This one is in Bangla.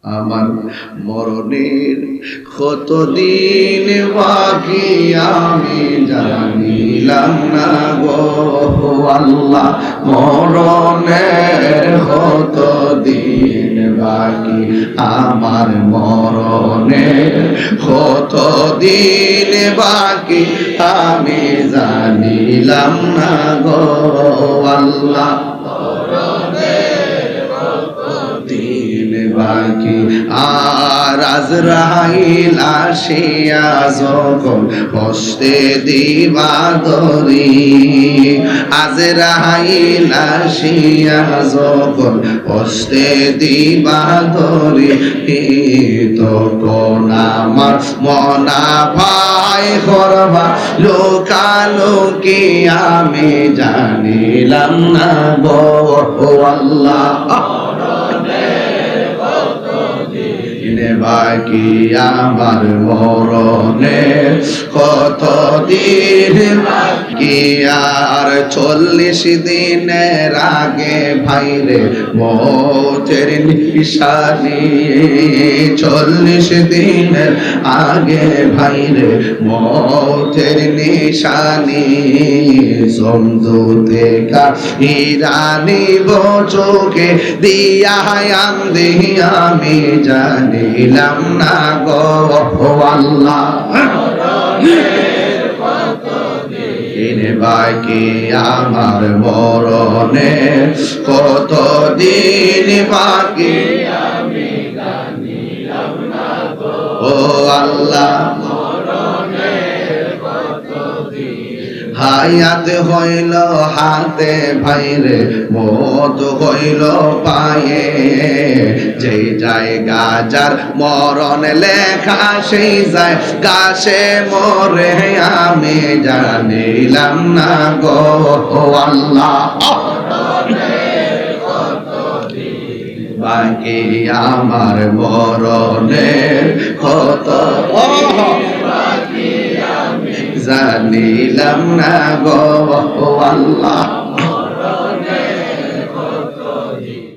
আমার মরণের কতদিন বাকি আমি জানিলাম না গো আল্লাহ, মরণের কতদিন বাকি আমার মরণের কতদিন বাকি আমি জানিলাম না গো আল্লাহ, বাকি আর আজরাইল আসিয়া যখন হস্তে দিবা ধরি, আজরাইল আসিয়া যখন হস্তে দিবা ধরি, তখন আমার মনা ভাই করবা লোকালোকি আমি জানিলাম না গো আল্লাহ, বাকি আমার মরণের কতদিন বাকি আর 40 দিনের আগে ভাইরে মৌতের নিশানি, 40 দিনের আগে ভাইরে মৌতের নিশানি, সমঝোতে কা হিরানি চোখে দিয়া আন্দি আমি জানিলাম না গো আল্লাহ, বাকি আমার মরণের কতদিন বাকি আমি জানিলাম না গো আল্লাহ, হায়াত হইল হাতে ভাইরে মত হইল পায়ে, যেই জায়গা যার মরণ লেখা সেই জায়গা সে মরে আমি জানিলাম না গো আল্লাহ, বাকি আমার মরণের কত জানিলাম না গো আল্লাহ।